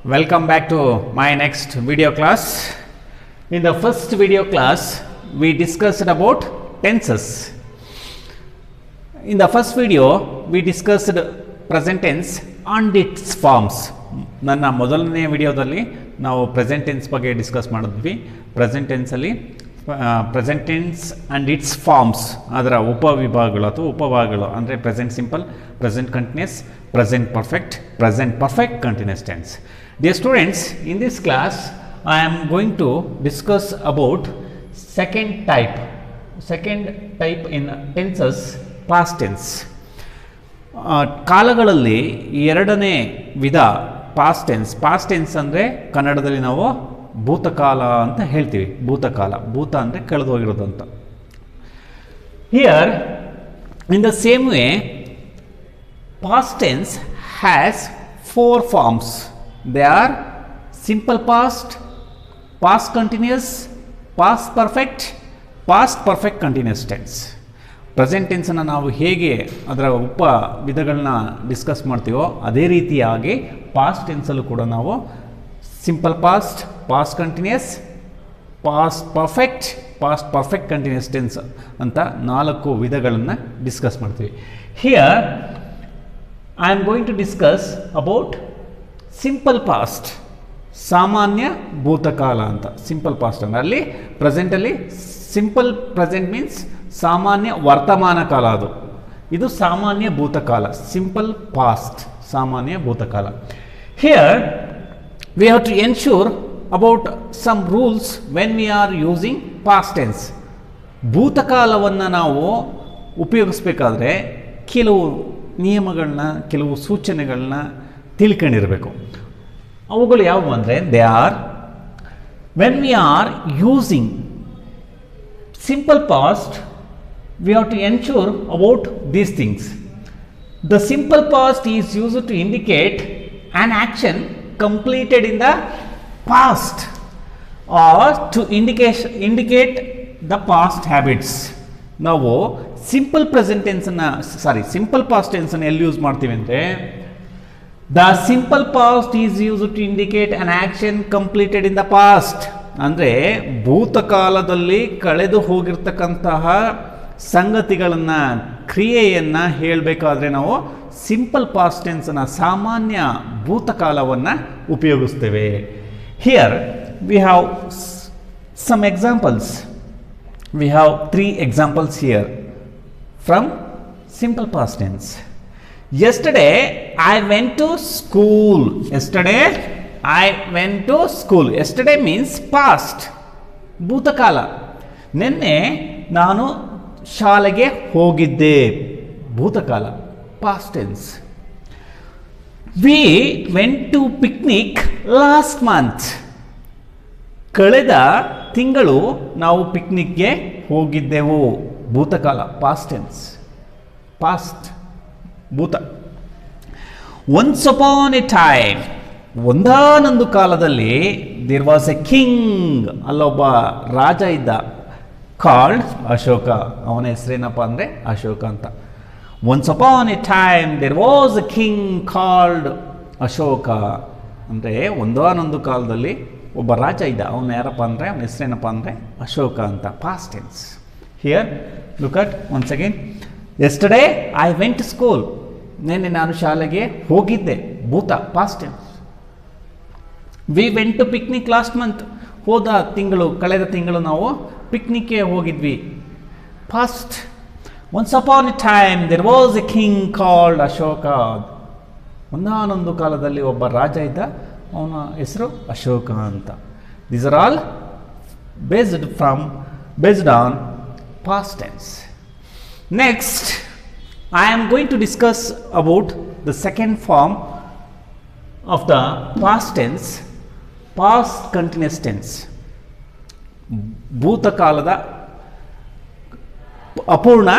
Welcome back to my next video class. In the first video class, we discussed about tenses. In the first video, we discussed present tense and its forms. ನನ್ನ ಮೊದಲನೇ ವಿಡಿಯೋದಲ್ಲಿ ನಾವು present tense ಬಗ್ಗೆ discuss ಮಾಡಿದ್ವಿ. Present ಟೆನ್ಸಲ್ಲಿ present tense and its forms, ಅದರ ಉಪವಿಭಾಗಗಳು ಅಥವಾ ಉಪಭಾಗಗಳು ಅಂದರೆ present simple, present continuous, present perfect continuous tense. Dear students, in this class I am going to discuss about second type in tenses, past tense. ಕಾಲಗಳಲ್ಲಿ ಎರಡನೇ ವಿಧ past tense ಅಂದರೆ ಕನ್ನಡದಲ್ಲಿ ನಾವು ಭೂತಕಾಲ ಅಂತ ಹೇಳ್ತೀವಿ. ಭೂತ ಅಂದರೆ ಕಳೆದು ಹೋಗಿರೋದು ಅಂತ. Here in the same way past tense has four forms. They are simple past, past continuous, past perfect continuous tense. Present tension ನಾವು ಹೇಗೆ ಅದರ ಉಪ ವಿಧಗಳನ್ನ ಡಿಸ್ಕಸ್ ಮಾಡ್ತೀವೋ ಅದೇ ರೀತಿಯಾಗಿ ಪಾಸ್ಟ್ ಟೆನ್ಸಲ್ಲೂ ಕೂಡ ನಾವು simple past, past continuous, past perfect continuous tense ಅಂತ 4 ವಿಧಗಳನ್ನು ಡಿಸ್ಕಸ್ ಮಾಡ್ತೀವಿ. Here I am going to discuss about simple past, ಸಾಮಾನ್ಯ ಭೂತಕಾಲ ಅಂತ. ಸಿಂಪಲ್ ಪಾಸ್ಟ್ ಅಂದರೆ ಅಲ್ಲಿ ಪ್ರೆಸೆಂಟಲ್ಲಿ ಸಿಂಪಲ್ ಪ್ರೆಸೆಂಟ್ ಮೀನ್ಸ್ ಸಾಮಾನ್ಯ ವರ್ತಮಾನ ಕಾಲ, ಇದು ಸಾಮಾನ್ಯ ಭೂತಕಾಲ. ಸಿಂಪಲ್ ಪಾಸ್ಟ್ ಸಾಮಾನ್ಯ ಭೂತಕಾಲ. Here we have to ensure about some rules when we are using past tense. ಭೂತಕಾಲವನ್ನು ನಾವು ಉಪಯೋಗಿಸ್ಬೇಕಾದ್ರೆ ಕೆಲವು ನಿಯಮಗಳನ್ನ, ಕೆಲವು ಸೂಚನೆಗಳನ್ನ ತಿಳ್ಕೊಂಡಿರಬೇಕು. ಅವುಗಳು ಯಾವುವು ಅಂದರೆ they are, when we are using simple past, we have to ensure about these things. The simple past is used to indicate an action completed in the past or to indicate the past habits. ನಾವು simple past tense ಅನ್ನು ಎಲ್ಲಿ use ಮಾಡ್ತೀವಿ ಅಂದರೆ the simple past is used to indicate an action completed in the past. ಅಂದರೆ ಭೂತಕಾಲದಲ್ಲಿ ಕಳೆದು ಹೋಗಿರ್ತಕ್ಕಂತಹ ಸಂಗತಿಗಳನ್ನು, ಕ್ರಿಯೆಯನ್ನು ಹೇಳಬೇಕಾದ್ರೆ ನಾವು ಸಿಂಪಲ್ ಪಾಸ್ಟ್ ಟೆನ್ಸನ್ನು, ಸಾಮಾನ್ಯ ಭೂತಕಾಲವನ್ನು ಉಪಯೋಗಿಸ್ತೇವೆ. Here we have some examples. We have 3 examples here from simple past tense. Yesterday I went to school. Yesterday means past, ಭೂತಕಾಲ. ನಿನ್ನೆ ನಾನು ಶಾಲೆಗೆ ಹೋಗಿದ್ದೆ, ಭೂತಕಾಲ, past tense. We went to picnic last month. ಕಳೆದ ತಿಂಗಳು ನಾವು ಪಿಕ್ನಿಕ್ಗೆ ಹೋಗಿದ್ದೆವು, ಭೂತಕಾಲ, past tense, past, ಭೂತ. ಒನ್ಸ್ ಅಪಾನ್ ಎ ಟೈಮ್, ಒಂದಾನೊಂದು ಕಾಲದಲ್ಲಿ ದೇರ್ ವಾಸ್ ಎ ಕಿಂಗ್, ಅಲ್ಲೊಬ್ಬ ರಾಜ ಇದ್ದ, ಕಾಲ್ಡ್ ಅಶೋಕ. ಅವನ ಹೆಸರೇನಪ್ಪ ಅಂದರೆ ಅಶೋಕ ಅಂತ. Once upon a time there was a king called Ashoka ಅಂದರೆ ಒಂದಾನೊಂದು ಕಾಲದಲ್ಲಿ ಒಬ್ಬ ರಾಜ ಇದ್ದ, ಅವನ ಯಾರಪ್ಪ ಅಂದರೆ, ಅವನ ಹೆಸರೇನಪ್ಪ ಅಂದರೆ ಅಶೋಕ ಅಂತ. Past tense. Here look at once again. Yesterday I went to school. ನಿನ್ನೆ ನಾನು ಶಾಲೆಗೆ ಹೋಗಿದ್ದೆ, ಭೂತ, past tense. We went to picnic last month. ಕಳೆದ ತಿಂಗಳು ನಾವು ಪಿಕ್ನಿಕ್ಗೆ ಹೋಗಿದ್ವಿ, past. Once upon a time there was a king called Ashoka. ಒಂದಾನೊಂದು ಕಾಲದಲ್ಲಿ ಒಬ್ಬ ರಾಜ ಇದ್ದ, ಅವನ ಹೆಸರು ಅಶೋಕ ಅಂತ. These are all based on past tense. Next I am going to discuss about the second form of the past tense, past continuous tense. ಭೂತಕಾಲದ ಅಪೂರ್ಣ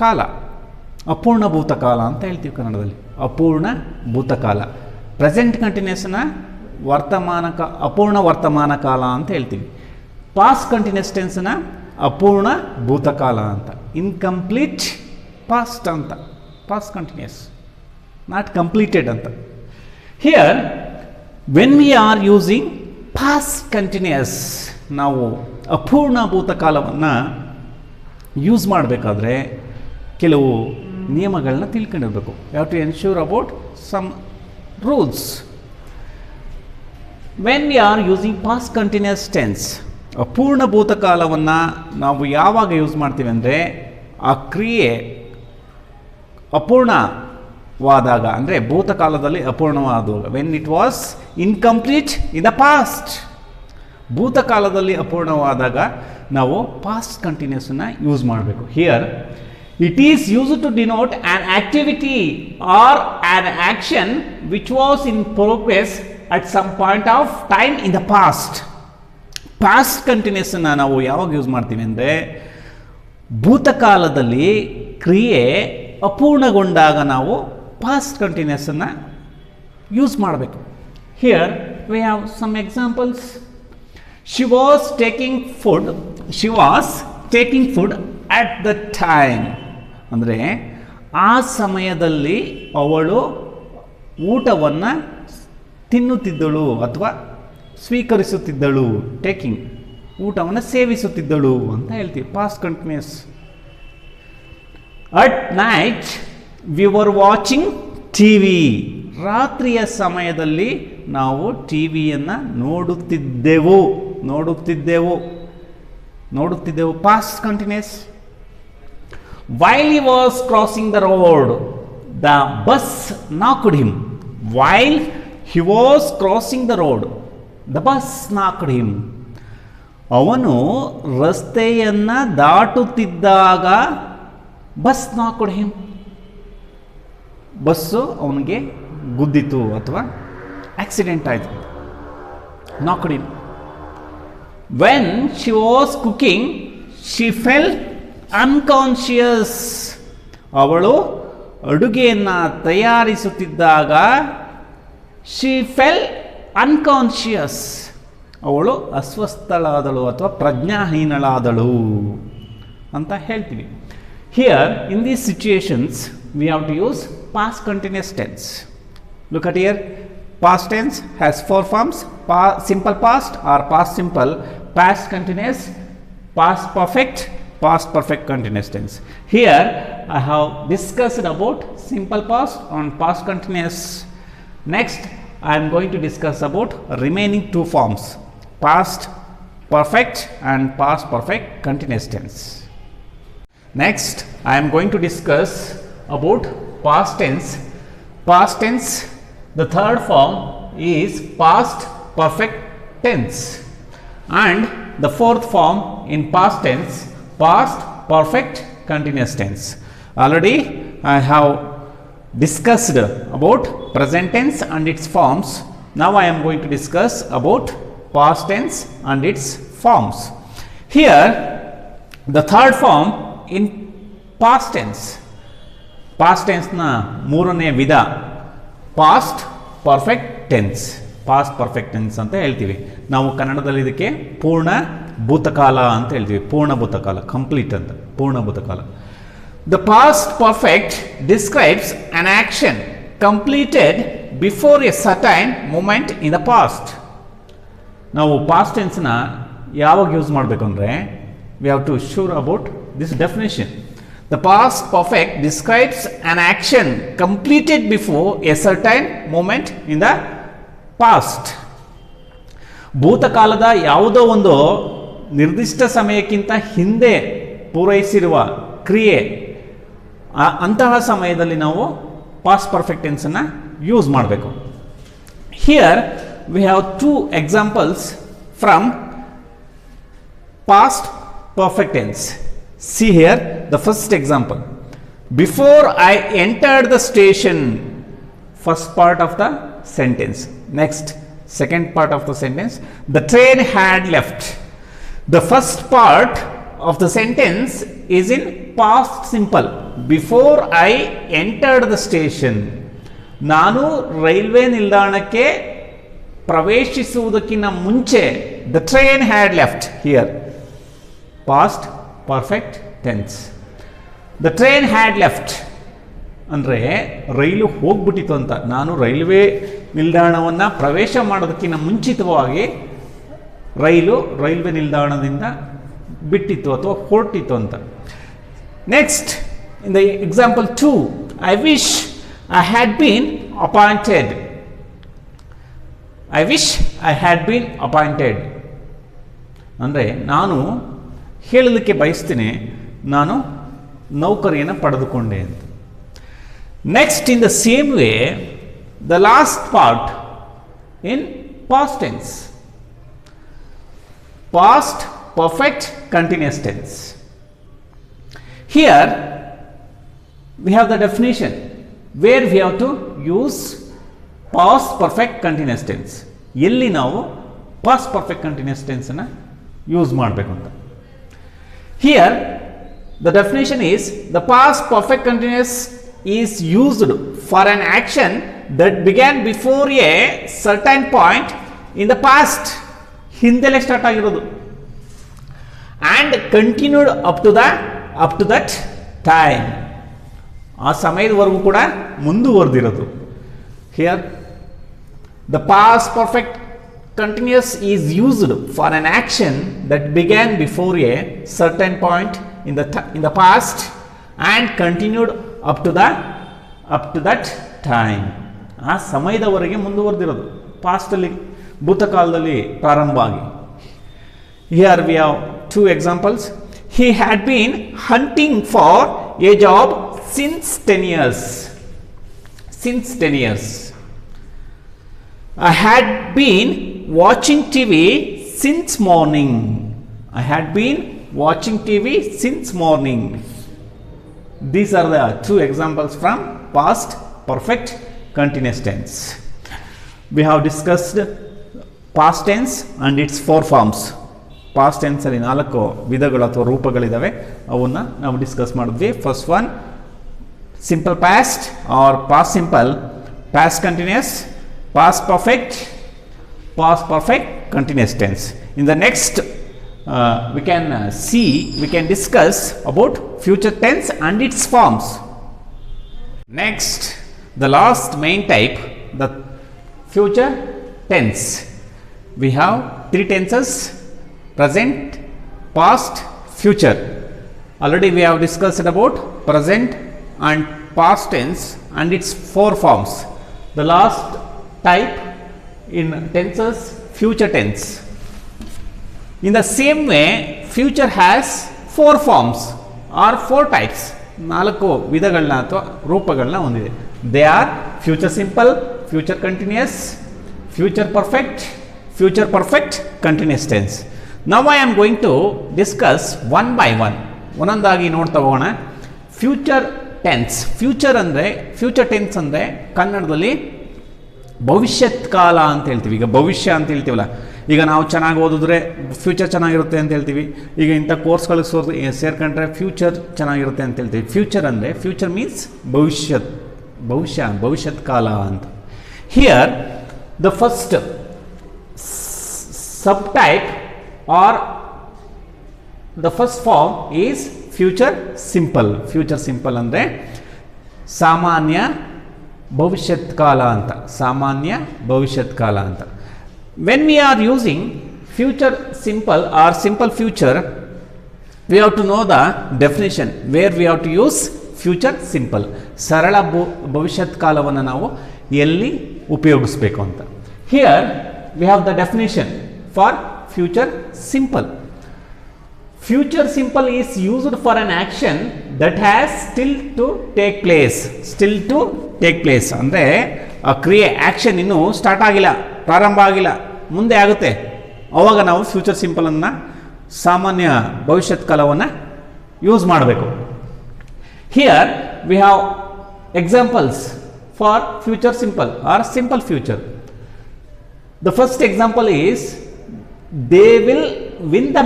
ಕಾಲ, ಅಪೂರ್ಣ ಭೂತಕಾಲ ಅಂತ ಹೇಳ್ತೀವಿ ಕನ್ನಡದಲ್ಲಿ. ಅಪೂರ್ಣ ಭೂತಕಾಲ. ಪ್ರೆಸೆಂಟ್ ಕಂಟಿನ್ಯೂಸ್ನ ಅಪೂರ್ಣ ವರ್ತಮಾನ ಕಾಲ ಅಂತ ಹೇಳ್ತೀವಿ. ಪಾಸ್ಟ್ ಕಂಟಿನ್ಯೂಸ್ ಟೆನ್ಸ್ನ ಅಪೂರ್ಣ ಭೂತಕಾಲ ಅಂತ. ಇನ್ಕಂಪ್ಲೀಟ್ ಪಾಸ್ಟ್ ಅಂತ, ಪಾಸ್ಟ್ ಕಂಟಿನ್ಯೂಸ್, ನಾಟ್ ಕಂಪ್ಲೀಟೆಡ್ ಅಂತ. Here when we are using past continuous, ನಾವು ಅಪೂರ್ಣ ಭೂತಕಾಲವನ್ನು ಯೂಸ್ ಮಾಡಬೇಕಾದ್ರೆ ಕೆಲವು ನಿಯಮಗಳನ್ನ ತಿಳ್ಕೊಂಡಿರಬೇಕು. You have to ensure about some rules. When we are using past continuous tense, ಅಪೂರ್ಣ ಭೂತಕಾಲವನ್ನು ನಾವು ಯಾವಾಗ ಯೂಸ್ ಮಾಡ್ತೀವಿ ಅಂದರೆ ಆ ಕ್ರಿಯೆ ಅಪೂರ್ಣವಾದಾಗ, ಅಂದರೆ ಭೂತಕಾಲದಲ್ಲಿ ಅಪೂರ್ಣವಾದಾಗ, when it was incomplete in the past. ಭೂತಕಾಲದಲ್ಲಿ ಅಪೂರ್ಣವಾದಾಗ ನಾವು ಪಾಸ್ಟ್ ಕಂಟಿನ್ಯೂಸನ್ನು ಯೂಸ್ ಮಾಡಬೇಕು. Here it is use to denote an activity or an action which was in progress at some point of time in the past. Past ಕಂಟಿನ್ಯೂಸನ್ನು ನಾವು ಯಾವಾಗ use ಮಾಡ್ತೀವಿ ಅಂದರೆ ಭೂತಕಾಲದಲ್ಲಿ ಕ್ರಿಯೆ ಅಪೂರ್ಣಗೊಂಡಾಗ ನಾವು ಪಾಸ್ಟ್ ಕಂಟಿನ್ಯೂಸನ್ನು ಯೂಸ್ ಮಾಡಬೇಕು. Here we have some examples. She was taking food at the time. ಅಂದರೆ ಆ ಸಮಯದಲ್ಲಿ ಅವಳು ಊಟವನ್ನು ತಿನ್ನುತ್ತಿದ್ದಳು ಅಥವಾ ಸ್ವೀಕರಿಸುತ್ತಿದ್ದಳು. ಟೇಕಿಂಗ್, ಊಟವನ್ನು ಸೇವಿಸುತ್ತಿದ್ದಳು ಅಂತ ಹೇಳ್ತೀವಿ. Past continuous. At night we were watching TV. ರಾತ್ರಿಯ ಸಮಯದಲ್ಲಿ ನಾವು ಟಿವಿಯನ್ನು ನೋಡುತ್ತಿದ್ದೆವು. Past continuous. While he was crossing the road the bus knocked him. While he was crossing the road the bus knocked him. ಅವನು ರಸ್ತೆಯನ್ನು ದಾಟುತ್ತಿದ್ದಾಗ ಬಸ್ ನಾಕ್ಡ್ ಹಿಮ್, ಬಸ್ಸು ಅವನಿಗೆ ಗುದ್ದಿತು ಅಥವಾ ಆಕ್ಸಿಡೆಂಟ್ ಆಯಿತು. Knocked him. When she was cooking she fell unconscious. ಅವಳು ಅಡುಗೆಯನ್ನು ತಯಾರಿಸುತ್ತಿದ್ದಾಗ she fell unconscious. ಅವಳು ಅಸ್ವಸ್ಥಳಾದಳು ಅಥವಾ ಪ್ರಜ್ಞಾಹೀನಳಾದಳು ಅಂತ ಹೇಳ್ತೀವಿ. Here in these situations we have to use past continuous tense. Look at here. Past tense has four forms: simple past or past simple, past continuous, past perfect continuous tense. Here I have discussed about simple past and past continuous. Next I am going to discuss about remaining two forms: past perfect and past perfect continuous tense. Next I am going to discuss about past tense. Past tense, the third form is past perfect tense, and the fourth form in past tense, past perfect continuous tense. Already I have discussed about present tense and its forms. Now I am going to discuss about past tense and its forms. Here the third form in past tense, past ಟೆನ್ಸ್ನ ಮೂರನೇ ವಿಧ past perfect tense. Past perfect tense ಅಂತ ಹೇಳ್ತೀವಿ ನಾವು ಕನ್ನಡದಲ್ಲಿ. ಇದಕ್ಕೆ ಪೂರ್ಣ ಭೂತಕಾಲ ಅಂತ ಹೇಳ್ತೀವಿ. ಪೂರ್ಣ ಭೂತಕಾಲ, ಕಂಪ್ಲೀಟ್ ಅಂತ, ಪೂರ್ಣ ಭೂತಕಾಲ. The past perfect describes an action completed before a certain moment in the past. ನಾವು ಪಾಸ್ಟ್ ಟೆನ್ಸ್ನ ಯಾವಾಗ ಯೂಸ್ ಮಾಡಬೇಕು ಅಂದರೆ we have to sure about this definition. The past perfect describes an action completed before a certain moment in the past. ಭೂತಕಾಲದ ಯಾವುದೋ ಒಂದು ನಿರ್ದಿಷ್ಟ ಸಮಯಕ್ಕಿಂತ ಹಿಂದೆ ಪೂರೈಸಿರುವ ಕ್ರಿಯೆ, ಅಂತಹ ಸಮಯದಲ್ಲಿ ನಾವು ಪಾಸ್ಟ್ ಪರ್ಫೆಕ್ಟ್ ಟೆನ್ಸನ್ನು ಯೂಸ್ ಮಾಡಬೇಕು. Here we have two examples from past perfect tense. See here the first example. Before I entered the station, first part of the sentence. Next, second part of the sentence, the train had left. The first part of the sentence is in past simple. Before I entered the station. ನಾನು railway ನಿಲ್ದಾಣಕ್ಕೆ ಪ್ರವೇಶಿಸುವುದಕ್ಕಿಂತ ಮುಂಚೆ the train had left. Here past perfect tense. The train had left ಅಂದರೆ ರೈಲು ಹೋಗ್ಬಿಟ್ಟಿತ್ತು ಅಂತ. ನಾನು railway ನಿಲ್ದಾಣವನ್ನು ಪ್ರವೇಶ ಮಾಡೋದಕ್ಕಿಂತ ಮುಂಚಿತವಾಗಿ ರೈಲ್ವೆ ನಿಲ್ದಾಣದಿಂದ ಬಿಟ್ಟಿತ್ತು ಅಥವಾ ಹೊರಟಿತ್ತು ಅಂತ. Next in the example 2, I wish I had been appointed. I wish I had been appointed ಅಂದರೆ ನಾನು ಹೇಳಲಿಕ್ಕೆ ಬಯಸ್ತೀನಿ ನಾನು ನೌಕರಿಯನ್ನು ಪಡೆದುಕೊಂಡೆ ಅಂತ. Next in the same way the last part in past tense, past perfect continuous tense. Here we have the definition where we have to use past perfect continuous tense. ಎಲ್ಲಿ ನಾವು past perfect continuous tense ಅನ್ನು use ಮಾಡಬೇಕು ಅಂತ. Here the definition is the past perfect continuous is used for an action that began before a certain point in the past. ಹಿಂದೆಲೆ start ಆಗಿರೋದು and continued up to that time, ಆ ಸಮಯದವರೆಗೂ ಕೂಡ ಮುಂದುವರೆದಿರೋದು. Here the past perfect continuous is used for an action that began before a certain point in the past and continued up to that time. ಆ ಸಮಯದವರೆಗೆ ಮುಂದುವರೆದಿರೋದು, ಪಾಸ್ಟಲ್ಲಿ ಭೂತಕಾಲದಲ್ಲಿ ಪ್ರಾರಂಭ ಆಗಿ. Here we have 2 examples. He had been hunting for a job since 10 years. I had been watching TV since morning. I had been watching TV since morning. These are the 2 examples from past perfect continuous tense. We have discussed past tense and its 4 forms. Past ಟೆನ್ಸಲ್ಲಿ 4 ವಿಧಗಳು ಅಥವಾ ರೂಪಗಳಿದ್ದಾವೆ, ಅವನ್ನ ನಾವು discuss ಮಾಡಿದ್ವಿ. First one simple past or past simple, past continuous, past perfect continuous tense. In the next we can discuss about future tense and its forms. Next, the last main type, the future tense. We have 3 tenses: present, past, future. Already we have discussed about present and past tense and its 4 forms. The last type in tenses, future tense. In the same way, future has 4 forms or 4 types. 4 ವಿಧಗಳನ್ನ ಅಥವಾ ರೂಪಗಳನ್ನ ಹೊಂದಿದೆ. They are future simple, future continuous, future perfect continuous tense. Now I am going to discuss one by one. ಒಂದೊಂದಾಗಿ ನೋಡ್ತಾ ಹೋಗೋಣ. Future tense. Future tense ಅಂದರೆ ಕನ್ನಡದಲ್ಲಿ ಭವಿಷ್ಯತ್ ಕಾಲ ಅಂತ ಹೇಳ್ತೀವಿ. ಈಗ ಭವಿಷ್ಯ ಅಂತ ಹೇಳ್ತೀವಲ್ಲ, ಈಗ ನಾವು ಚೆನ್ನಾಗಿ ಓದಿದ್ರೆ ಫ್ಯೂಚರ್ ಚೆನ್ನಾಗಿರುತ್ತೆ ಅಂತ ಹೇಳ್ತೀವಿ. ಈಗ ಇಂಥ ಕೋರ್ಸ್ಗಳಿಗೆ ಸೇರ್ಕೊಂಡ್ರೆ ಫ್ಯೂಚರ್ ಚೆನ್ನಾಗಿರುತ್ತೆ ಅಂತ ಹೇಳ್ತೀವಿ. ಫ್ಯೂಚರ್ ಮೀನ್ಸ್ ಭವಿಷ್ಯತ್ ಕಾಲ ಅಂತ. Here the first subtype or the first form is future simple. Future simple ಅಂದ್ರೆ ಸಾಮಾನ್ಯ ಭವಿಷ್ಯತ್ ಕಾಲ ಅಂತ. When we are using future simple or simple future, we have to know the definition where we have to use future simple. ಸರಳ ಭವಿಷ್ಯತ್ ಕಾಲವನ್ನು ನಾವು ಎಲ್ಲಿ ಉಪಯೋಗಿಸಬೇಕು ಅಂತ. Here we have the definition for future simple. Future simple is used for an action that has still to take place. ಅಂದರೆ ಆ ಕ್ರಿಯೆ action ಇನ್ನೂ ಸ್ಟಾರ್ಟ್ ಆಗಿಲ್ಲ, ಪ್ರಾರಂಭ ಆಗಿಲ್ಲ, ಮುಂದೆ ಆಗುತ್ತೆ. ಅವಾಗ ನಾವು ಫ್ಯೂಚರ್ ಸಿಂಪಲನ್ನು ಸಾಮಾನ್ಯ ಭವಿಷ್ಯತ್ ಕಾಲವನ್ನು ಯೂಸ್ ಮಾಡಬೇಕು. Here we have examples for future simple or simple future. The first example is they will win the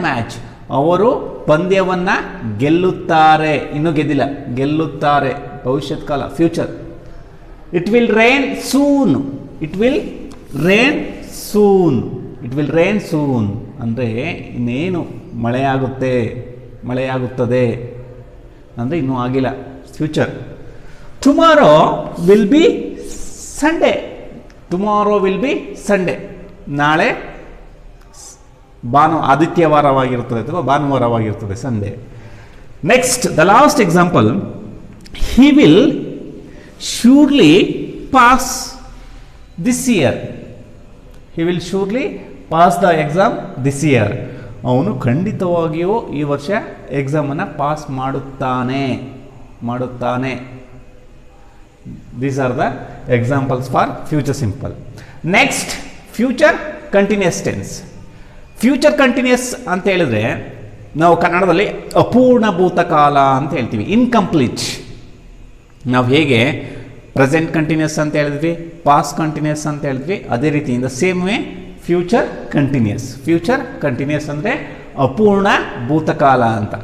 match. ಅವರು ಪಂದ್ಯವನ್ನು ಗೆಲ್ಲುತ್ತಾರೆ, ಇನ್ನೂ ಗೆದ್ದಿಲ್ಲ, ಗೆಲ್ಲುತ್ತಾರೆ. ಭವಿಷ್ಯತ್ ಕಾಲ future. It will rain soon ಅಂದರೆ ಇನ್ನೇನು ಮಳೆಯಾಗುತ್ತದೆ ಅಂದರೆ ಇನ್ನೂ ಆಗಿಲ್ಲ, future. Tomorrow will be Sunday. Tomorrow will be Sunday. ನಾಳೆ ಆದಿತ್ಯವಾರವಾಗಿರುತ್ತದೆ ಅಥವಾ ಭಾನುವಾರವಾಗಿರುತ್ತದೆ, Sunday. Next the last example, he will surely pass this year. He will surely pass the exam this year. ಅವನು ಖಂಡಿತವಾಗಿಯೂ ಈ ವರ್ಷ ಎಕ್ಸಾಮನ್ನು ಪಾಸ್ ಮಾಡುತ್ತಾನೆ. These are the examples for future simple. Next, future continuous tense. Future continuous ಅಂತ ಹೇಳಿದ್ರೆ ನಾವು ಕನ್ನಡದಲ್ಲಿ ಅಪೂರ್ಣ ಭೂತಕಾಲ ಅಂತ ಹೇಳ್ತೀವಿ, ಇನ್ಕಂಪ್ಲೀಟ್. ನಾವು ಹೇಗೆ ಪ್ರೆಸೆಂಟ್ ಕಂಟಿನ್ಯೂಸ್ ಅಂತ ಹೇಳಿದ್ವಿ, ಪಾಸ್ಟ್ ಕಂಟಿನ್ಯೂಸ್ ಅಂತ ಹೇಳಿದ್ವಿ, ಅದೇ ರೀತಿ in the same way future continuous. Future continuous ಅಂದರೆ ಅಪೂರ್ಣ ಭೂತಕಾಲ ಅಂತ.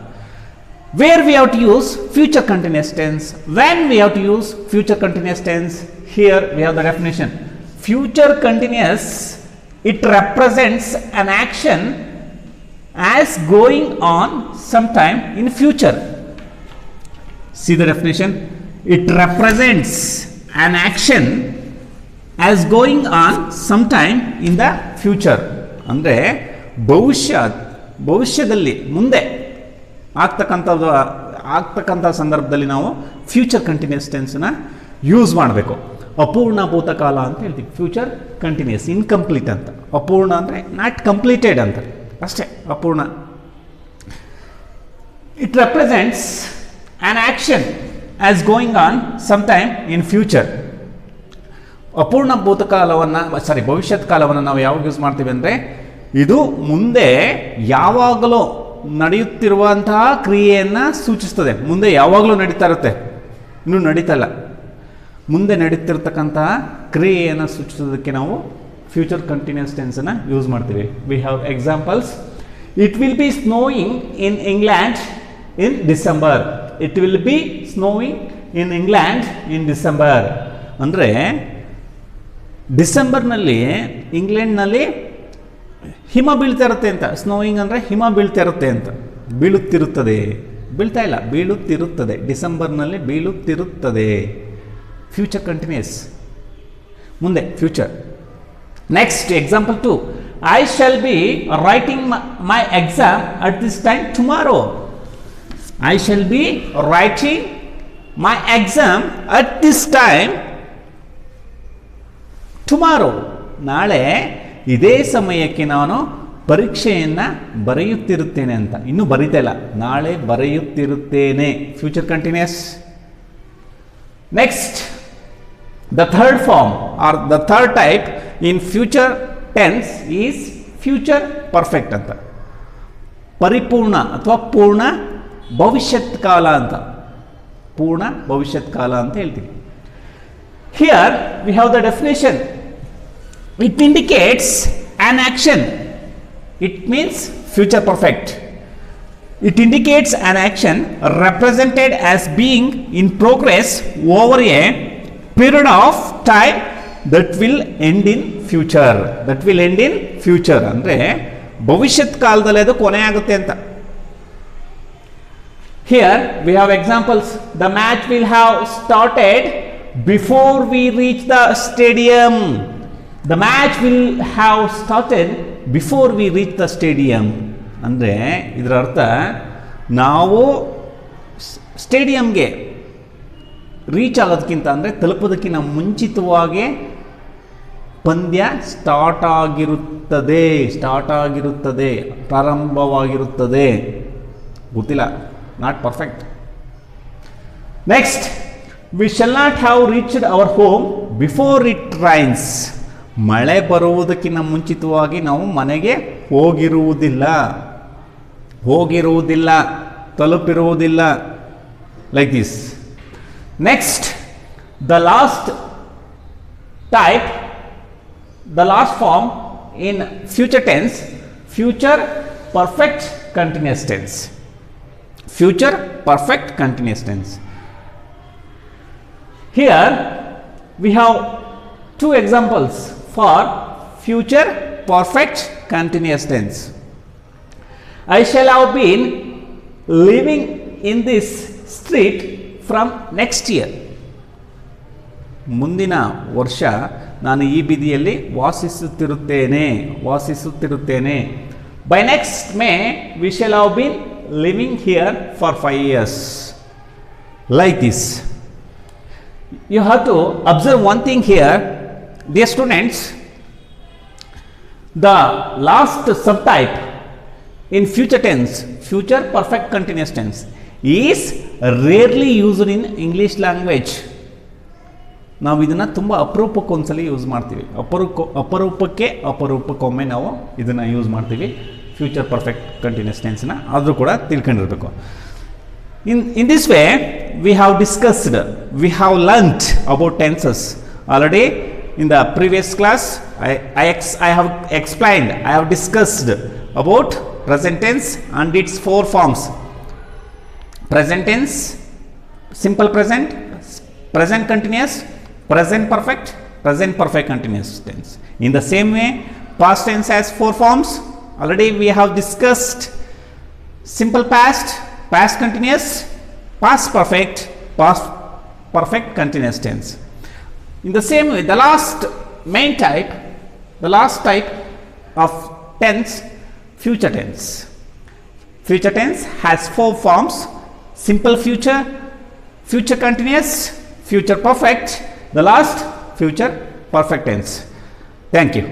Where we have to use future continuous tense, when we have to use future continuous tense. Here we have the definition. Future continuous, it represents an action as going on sometime in future. See the definition. It represents an action as going on sometime in the future. ಅಂದರೆ ಭವಿಷ್ಯದಲ್ಲಿ ಮುಂದೆ ಆಗ್ತಕ್ಕಂಥ ಸಂದರ್ಭದಲ್ಲಿ ನಾವು future continuous ಟೆನ್ಸ್ನ use ಮಾಡಬೇಕು. ಅಪೂರ್ಣ ಭೂತಕಾಲ ಅಂತ ಹೇಳ್ತೀವಿ, ಫ್ಯೂಚರ್ ಕಂಟಿನ್ಯೂಸ್. ಇನ್ಕಂಪ್ಲೀಟ್ ಅಂತ, ಅಪೂರ್ಣ ಅಂದರೆ ನಾಟ್ ಕಂಪ್ಲೀಟೆಡ್ ಅಂತ ಅಷ್ಟೇ, ಅಪೂರ್ಣ. It represents an action as going on some time in future. ಅಪೂರ್ಣ ಭವಿಷ್ಯತ್ ಕಾಲವನ್ನು ನಾವು ಯಾವಾಗ ಯೂಸ್ ಮಾಡ್ತೀವಿ ಅಂದರೆ, ಇದು ಮುಂದೆ ಯಾವಾಗಲೂ ನಡೆಯುತ್ತಿರುವಂತಹ ಕ್ರಿಯೆಯನ್ನು ಸೂಚಿಸ್ತದೆ. ಮುಂದೆ ಯಾವಾಗಲೂ ನಡೀತಾ ಇರುತ್ತೆ, ಇನ್ನೂ ನಡೀತಲ್ಲ, ಮುಂದೆ ನಡೀತಿರ್ತಕ್ಕಂತಹ ಕ್ರಿಯೆಯನ್ನು ಸೂಚಿಸೋದಕ್ಕೆ ನಾವು ಫ್ಯೂಚರ್ ಕಂಟಿನ್ಯೂಸ್ ಟೆನ್ಸನ್ನು ಯೂಸ್ ಮಾಡ್ತೀವಿ. V have examples. It will be snowing in England in December. It will be snowing in England in December ಅಂದರೆ ಡಿಸೆಂಬರ್ನಲ್ಲಿ ಇಂಗ್ಲೆಂಡ್ನಲ್ಲಿ ಹಿಮ ಬೀಳ್ತಾ ಇರುತ್ತೆ ಅಂತ. ಸ್ನೋಯಿಂಗ್ ಅಂದರೆ ಹಿಮ ಬೀಳ್ತಾ ಇರುತ್ತೆ ಅಂತ. ಬೀಳುತ್ತಿರುತ್ತದೆ, ಬೀಳ್ತಾ ಇಲ್ಲ, ಬೀಳುತ್ತಿರುತ್ತದೆ. ಡಿಸೆಂಬರ್ನಲ್ಲಿ ಬೀಳುತ್ತಿರುತ್ತದೆ. ಫ್ಯೂಚರ್ ಕಂಟಿನ್ಯೂಸ್, ಮುಂದೆ future. Next example 2. I shall be writing my exam at this time tomorrow. I shall be writing my exam at this time tomorrow. ನಾಳೆ ಇದೇ ಸಮಯಕ್ಕೆ ನಾನು ಪರೀಕ್ಷೆಯನ್ನು ಬರೆಯುತ್ತಿರುತ್ತೇನೆ ಅಂತ. ಇನ್ನೂ ಬರೀತಾ ಇಲ್ಲ, ನಾಳೆ ಬರೆಯುತ್ತಿರುತ್ತೇನೆ. Future continuous. Next, the third form or the third type in future tense is future perfect ಅಂತ. ಪರಿಪೂರ್ಣ ಅಥವಾ ಪೂರ್ಣ ಭವಿಷ್ಯತ್ ಕಾಲ ಅಂತ, ಪೂರ್ಣ ಭವಿಷ್ಯತ್ ಕಾಲ ಅಂತ ಹೇಳ್ತೀವಿ. Here we have the definition. It indicates an action. It means future perfect. It indicates an action represented as being in progress over a period of time that will end in future. That will end in future ಅಂದರೆ ಭವಿಷ್ಯತ್ ಕಾಲದಲ್ಲಿ ಅದು ಕೊನೆ ಆಗುತ್ತೆ ಅಂತ. Here we have examples. The match will have started before we reach the stadium. The match will have started before we reach the stadium. ಅಂದರೆ ಇದರ ಅರ್ಥ, ನಾವು ಸ್ಟೇಡಿಯಂಗೆ ರೀಚ್ ಆಗೋದಕ್ಕಿಂತ ಅಂದರೆ ತಲುಪೋದಕ್ಕಿಂತ ಮುಂಚಿತವಾಗಿ ಪಂದ್ಯ ಸ್ಟಾರ್ಟ್ ಆಗಿರುತ್ತದೆ, ಪ್ರಾರಂಭವಾಗಿರುತ್ತದೆ. ಗೊತ್ತಿಲ್ಲ, not perfect. Next, we shall not have reached our home before it rains. ಮಳೆ ಬರುವುದಕ್ಕಿಂತ ಮುಂಚಿತವಾಗಿ ನಾವು ಮನೆಗೆ ಹೋಗಿರುವುದಿಲ್ಲ, ತಲುಪಿರುವುದಿಲ್ಲ. Like this. Next, the last type, the last form in future tense, future perfect continuous tense. Future perfect continuous tense. Here we have two examples for future perfect continuous tense. I shall have been living in this street from next year. ಮುಂದಿನ ವರ್ಷ ನಾನು ಈ ಬೀದಿಯಲ್ಲಿ ವಾಸಿಸುತ್ತಿರುತ್ತೇನೆ. By next May we shall have been living here for 5 years. Like this. You have to observe one thing here, dear students. The last subtype in future tense, future perfect continuous tense, is rarely used in English language. ನಾವು ಇದನ್ನು ತುಂಬ ಅಪರೂಪಕ್ಕೆ ಒಂದ್ಸಲಿ use ಮಾಡ್ತೀವಿ. ಅಪರೂಪಕ್ಕೊಮ್ಮೆ ನಾವು ಇದನ್ನು use ಮಾಡ್ತೀವಿ, future perfect continuous ಟೆನ್ಸ್ನ. ಆದರೂ ಕೂಡ ತಿಳ್ಕೊಂಡಿರಬೇಕು. In this way we have discussed, we have learnt about tenses already. In the previous class I have explained, I have discussed about present tense and its 4 forms: present tense, simple present, present continuous, present perfect continuous tense. In the same way, past tense has 4 forms. Already we have discussed simple past, past continuous, past perfect continuous tense. In the same way, the last type of tense, future tense. Future tense has 4 forms: simple future, future continuous, future perfect, the last future perfect tense. Thank you.